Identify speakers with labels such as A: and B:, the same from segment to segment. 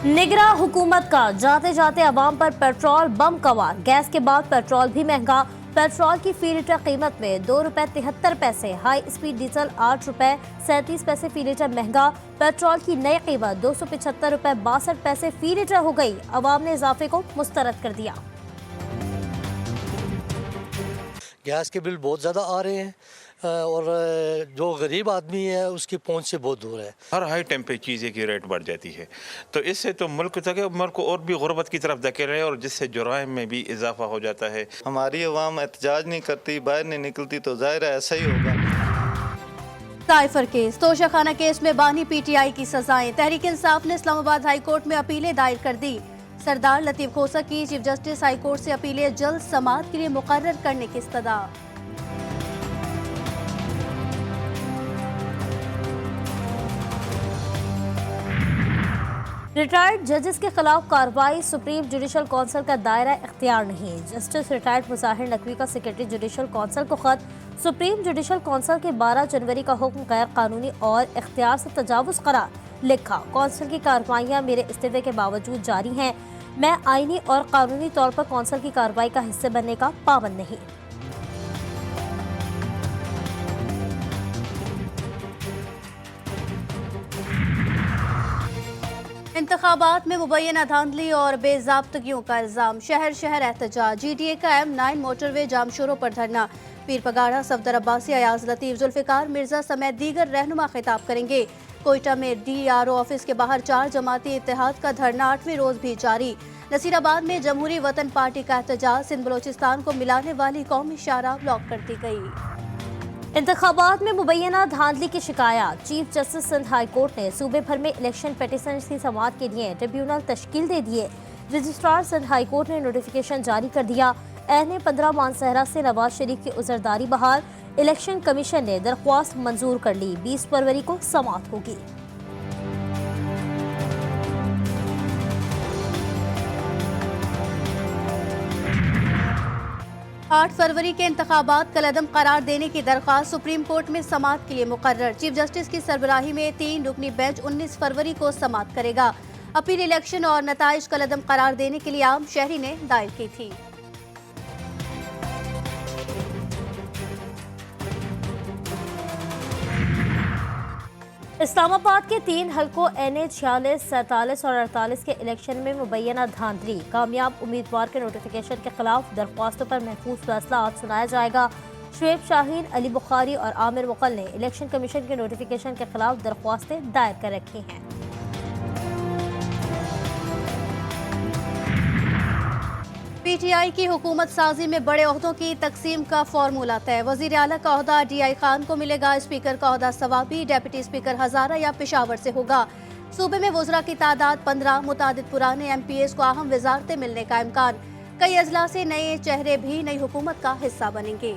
A: निगरां हुकूमत का जाते जाते अवाम पर पेट्रोल बम का वार। गैस के बाद पेट्रोल भी महंगा। पेट्रोल की फी लीटर कीमत में ₹2.73। हाई स्पीड डीजल ₹8.37 फी लीटर महंगा। पेट्रोल की नई कीमत ₹275.62 फी लीटर हो गई। अवाम ने इजाफे को मुस्तरद कर दिया।
B: गैस के बिल बहुत ज़्यादा आ रहे हैं और जो गरीब आदमी है उसकी पहुंच से बहुत दूर है।
C: हर हाई टाइम पे चीज़ें की रेट बढ़ जाती है, तो इससे तो मुल्क को और भी गुर्बत की तरफ धकेल रहे हैं और जिससे जुराइम में भी इजाफा हो जाता है।
D: हमारी अवाम एहतजाज नहीं करती, बाहर नहीं निकलती, तो जाहिर है ऐसा ही होगा।
E: साइफर केस, तोशाखाना केस में बानी पीटीआई की सजाएं। तहरीक इंसाफ ने इस्लामाबाद हाई कोर्ट में अपीलें दायर कर दी। सरदार लतीफ खोसा की चीफ जस्टिस हाई कोर्ट से अपीलें जल्द समाअत के लिए मुकर्रर करने की इस्तदा।
A: रिटायर्ड जजेस के खिलाफ कार्रवाई। सुप्रीम जुडिशल काउंसिल का दायरा इख्तियार नहीं। जस्टिस रिटायर्ड मुजाहिर नकवी का सेक्रेटरी जुडिशल काउंसिल को खत। सुप्रीम जुडिशल काउंसिल के 12 जनवरी का हुक्म गैर कानूनी और इख्तियार से तजावुज करार। लिखा, काउंसिल की कार्रवाइयाँ मेरे इस्तीफे के बावजूद जारी हैं। मैं आईनी और कानूनी तौर पर काउंसिल की कार्रवाई का हिस्से बनने का पाबंद नहीं।
E: इंतखाबात में मुबैना धांधली और बेजाब्तगियों का इल्जाम। शहर शहर एहतजाज। जीटीए का M9 मोटरवे जामशोरों पर धरना। पीर पगाड़ा, सफदर अब्बासी, अयाज लतीफ, जुल्फिकार मिर्जा समेत दीगर रहनुमा खिताब करेंगे। कोयटा में DRO ऑफिस के बाहर 4 जमाती इत्तेहाद का धरना 8वें रोज भी जारी। नसीराबाद में जमहूरी वतन पार्टी का एहतजाज। सिंध बलोचिस्तान को मिलाने वाली कौमी शाहराह ब्लॉक कर दी गई।
A: इंतखाबात में मुबैना धांधली की शिकायत। Chief justice Sindh high court ने सूबे भर में इलेक्शन पिटीशन की समाअत के लिए ट्रिब्यूनल तश्कील दे दिए। रजिस्ट्रार सिंध हाई कोर्ट ने नोटिफिकेशन जारी कर दिया। एन 15 मानसहरा से नवाज शरीफ की उजरदारी बहाल। इलेक्शन कमीशन ने दरख्वास्त मंजूर कर ली। 20 फरवरी को समाअत होगी।
E: 8 फरवरी के इंतखाबात कलअदम करार देने की दरख्वास्त सुप्रीम कोर्ट में समाअत के लिए मुकर्रर। चीफ जस्टिस की सरबराही में 3 रुकनी बेंच 19 फरवरी को समाअत करेगा। अपील इलेक्शन और नताइज कलअदम करार देने के लिए आम शहरी ने दायर की थी।
A: इस्लामाबाद के 3 हलकों NA 46, 47 और 48 के इलेक्शन में मुबैना धांधली। कामयाब उम्मीदवार के नोटिफिकेशन के खिलाफ दरख्वास्तों पर महफूज फैसला आज सुनाया जाएगा। शुएब शाहीन, अली बुखारी और आमिर मुकल ने इलेक्शन कमीशन के नोटिफिकेशन के खिलाफ दरख्वास्तें दायर कर रखी हैं।
E: PTI की हुकूमत साजी में बड़े ओहदों की तकसीम का फार्मूला तय। वजीर आला का ओहदा DI खान को मिलेगा। स्पीकर का ओहदा सवाबी, डेप्यूटी स्पीकर हजारा या पेशावर से होगा। सूबे में वज़रा की तादाद 15। मुतादिद पुराने MPAs को अहम वजारतें मिलने का इम्कान। कई अजला से नए चेहरे भी नई हुकूमत का हिस्सा बनेंगे।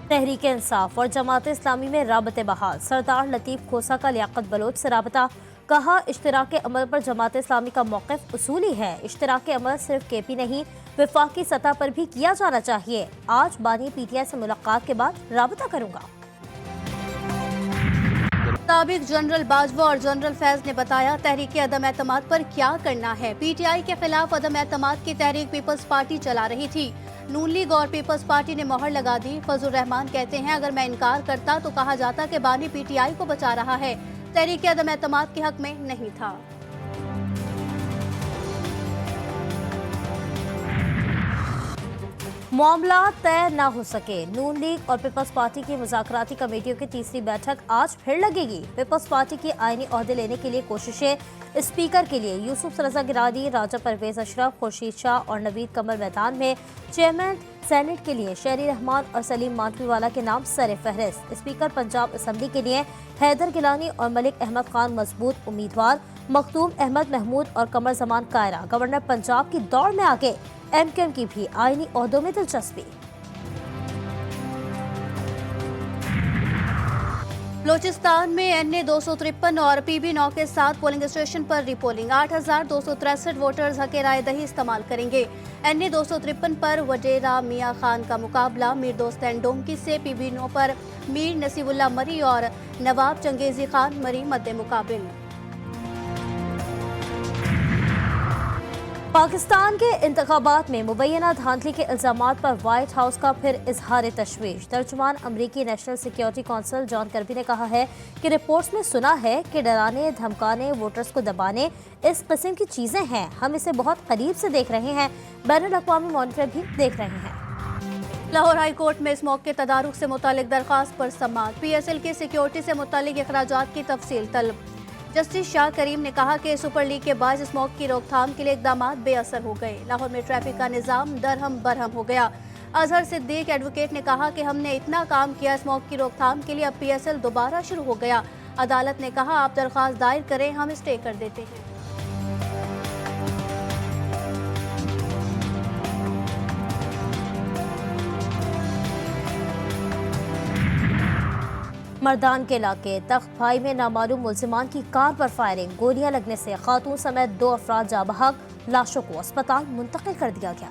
A: तहरीक इंसाफ और जमात इस्लामी में राबते बहाल। सरदार लतीफ खोसा का लियाकत बलोच से राबता। कहा, इश्तराक अमल पर जमात इस्लामी का मौक़िफ़ उसूली है। इश्तराक अमल सिर्फ KP नहीं, वफाकी सतह पर भी किया जाना चाहिए। आज बानी PTI से मुलाकात के बाद राबता करूंगा।
E: साबिक जनरल बाजवा और जनरल फैज ने बताया, तहरीक अदम एतमाद पर क्या करना है। PTI के खिलाफ अदम एतमाद की तहरीक पीपल्स पार्टी चला रही थी। नून लीग और पीपल्स पार्टी ने मोहर लगा दी। फजल रहमान कहते हैं, अगर मैं इनकार करता तो कहा जाता कि बानी PTI को बचा रहा है, तहरीक अदम एतमाद के हक में नहीं था।
A: मामला तय न हो सके। नून लीग और पीपल्स पार्टी की मुज़ाकराती कमेटियों की तीसरी बैठक आज फिर लगेगी। पीपल्स पार्टी की आईनी ओहदे लेने के लिए कोशिशें। स्पीकर के लिए यूसुफ रजा गिलानी, राजा परवेज अशरफ, खुर्शीद शाह और नवीद कमल मैदान में। चेयरमैन सेनेट के लिए शेरी रहमान और सलीम मानवीवाला के नाम सर फहरिस्त। स्पीकर पंजाब असम्बली के लिए हैदर गिलानी और मलिक अहमद खान मजबूत उम्मीदवार। मखदूम अहमद महमूद और कमर जमान कायरा गवर्नर पंजाब की दौड़ में आगे। MKM की भी आईनी ओहदों में दिलचस्पी।
E: बलूचिस्तान में NA 253 और PB 9 के साथ पोलिंग स्टेशन पर रीपोलिंग। 8,263 वोटर्स हक राय दही इस्तेमाल करेंगे। NA 253 पर वडेरा मियां खान का मुकाबला मीर दोस्तैन डोंकी से, PB 9 पर मीर नसीबुल्ला मरी और नवाब चंगेजी खान मरी मद्दे मुकाबिल।
A: पाकिस्तान के इंतखाबात में मुबैना धांधली के इल्जामात पर व्हाइट हाउस का फिर इजहार तशवीश। तर्जुमान अमरीकी national security council John Kirby ने कहा है कि रिपोर्ट्स में सुना है कि डराने, धमकाने, वोटर्स को दबाने इस किस्म की चीजें हैं। हम इसे बहुत करीब से देख रहे हैं, बैनुल अक़वामी मॉनिटर भी देख रहे हैं।
E: लाहौर हाई कोर्ट में इस मौके तदारुक से मुतालिक दरख्वास्त पर समाअत। PSL की सिक्योरिटी से मुतालिक अखराजात की तफसील तलब। जस्टिस शाह करीम ने कहा कि सुपर लीग के बाद स्मोक की रोकथाम के लिए इकदाम बेअसर हो गए। लाहौर में ट्रैफिक का निज़ाम दरहम बरहम हो गया। अजहर सिद्दीक एडवोकेट ने कहा कि हमने इतना काम किया स्मोक की रोकथाम के लिए, अब PSL दोबारा शुरू हो गया। अदालत ने कहा आप दरख्वास्त दायर करें, हम स्टे कर देते हैं।
A: मर्दान के इलाके तख्त भाई में नामालूम मुल्जिमान की कार पर फायरिंग। गोलियां लगने से खातून समेत 2 अफराद जाँ बहक। लाशों को अस्पताल मुंतकिल कर दिया गया।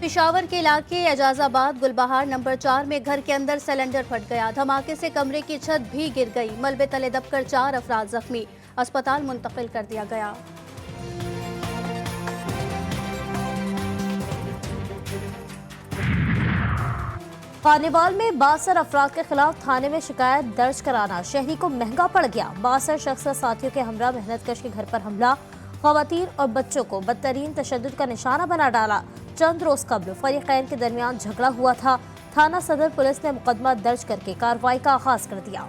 E: पेशावर के इलाके एजाजाबाद गुलबहार नंबर 4 में घर के अंदर सिलेंडर फट गया। धमाके से कमरे की छत भी गिर गई। मलबे तले दबकर 4 अफराद जख्मी, अस्पताल मुंतकिल कर दिया गया।
A: कार्निवाल में 62 अफराद के खिलाफ थाने में शिकायत दर्ज कराना शहरी को महंगा पड़ गया। 62 शख्स साथियों के हमरा मेहनतकश के घर पर हमला, खवातीन और बच्चों को बदतरीन तशद्दुद का निशाना बना डाला। चंद रोज कबल फरीकैन के दरमियान झगड़ा हुआ था। थाना सदर पुलिस ने मुकदमा दर्ज करके कार्रवाई का आगाज कर दिया।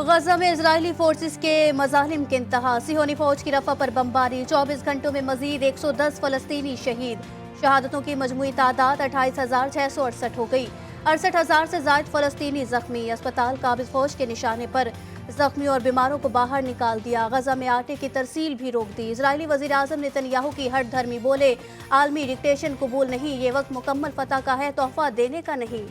E: गजा में इजरायली फोर्सेस के मजालिम के इंतहा। सिहोनी फौज की रफा पर बमबारी। 24 घंटों में मजीद 110 फलस्तीनी शहीद। शहादतों की मजमूई तादाद 28,668 हो गई। 68,000 से जायद फलस्तीनी जख्मी। अस्पताल काबिज फौज के निशाने पर जख्मी और बीमारों को बाहर निकाल दिया। गजा में आटे की तरसील भी रोक दी। इजरायली वजीर आजम नेतन्याहू की हट धर्मी, बोले आलमी डिक्टेशन कबूल नहीं, ये वक्त मुकम्मल फतह का है, तोहफा देने का नहीं।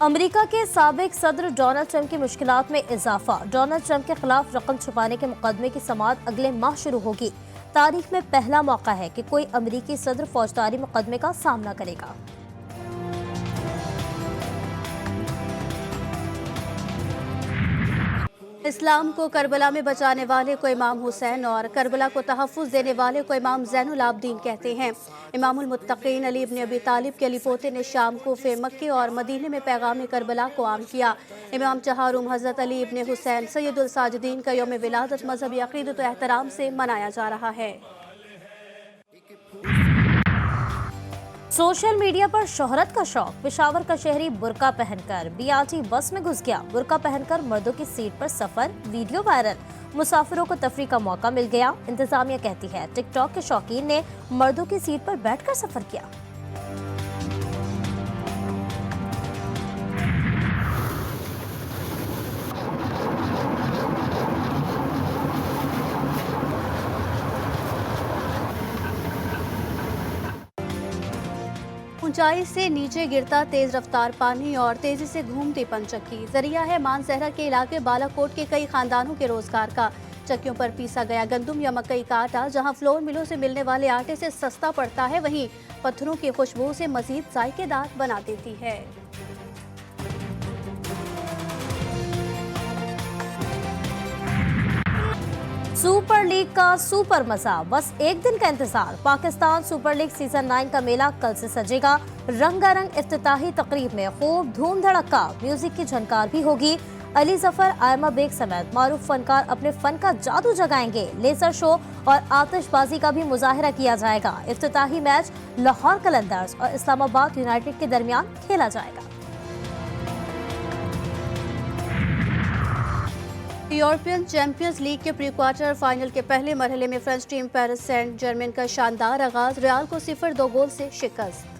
A: अमेरिका के साबिक सदर डोनाल्ड ट्रंप की मुश्किलात में इजाफा। डोनाल्ड ट्रंप के खिलाफ रकम छुपाने के मुकदमे की समाअत अगले माह शुरू होगी। तारीख में पहला मौका है कि कोई अमेरिकी सदर फौजदारी मुकदमे का सामना करेगा।
E: इस्लाम को करबला में बचाने वाले को इमाम हुसैन और करबला को तहफ़्फ़ुज़ देने वाले को इमाम ज़ैनुल आबदीन कहते हैं। इमामुल मुत्तक़ीन अली इब्न अबी तालिब के अली पोते ने शाम कोफे, मक्के और मदीने में पैगाम करबला को आम किया। इमाम चहारुम हज़रत अली इब्न हुसैन सैयदुल साजिदीन का यौम विलादत मजहबी अक़ीदत व एहतराम से मनाया जा रहा है।
A: सोशल मीडिया पर शोहरत का शौक। पेशावर का शहरी बुर्का पहनकर BRT बस में घुस गया। बुर्का पहनकर मर्दों की सीट पर सफर, वीडियो वायरल। मुसाफिरों को तफरीह का मौका मिल गया। इंतजामिया कहती है टिकटॉक के शौकीन ने मर्दों की सीट पर बैठकर सफर किया।
E: ऊंचाई से नीचे गिरता तेज रफ्तार पानी और तेजी से घूमती पनचक्की जरिया है मानसहरा के इलाके बालाकोट के कई खानदानों के रोजगार का। चक्कियों पर पीसा गया गंदम या मकई का आटा जहां फ्लोर मिलों से मिलने वाले आटे से सस्ता पड़ता है, वहीं पत्थरों की खुशबू से मजीद जायकेदार बना देती है।
A: सुपर लीग का सुपर मजा, बस एक दिन का इंतजार। पाकिस्तान सुपर लीग सीजन 9 का मेला कल से सजेगा। रंगारंग इफ्तिताही तकरीब में खूब धूम धड़का, म्यूजिक की झनकार भी होगी। अली जफर, आयमा बेग समेत मारूफ फनकार अपने फन का जादू जगाएंगे। लेजर शो और आतिशबाजी का भी मुजाहिरा किया जाएगा। इफ्तिताही मैच लाहौर कलंदर्स और इस्लामाबाद यूनाइटेड के दरमियान खेला जाएगा।
E: यूरोपियन चैंपियंस लीग के प्री क्वार्टर फाइनल के पहले मरहले में French team Paris Saint Germain का शानदार आगाज, रियाल को 0-2 गोल से शिकस्त।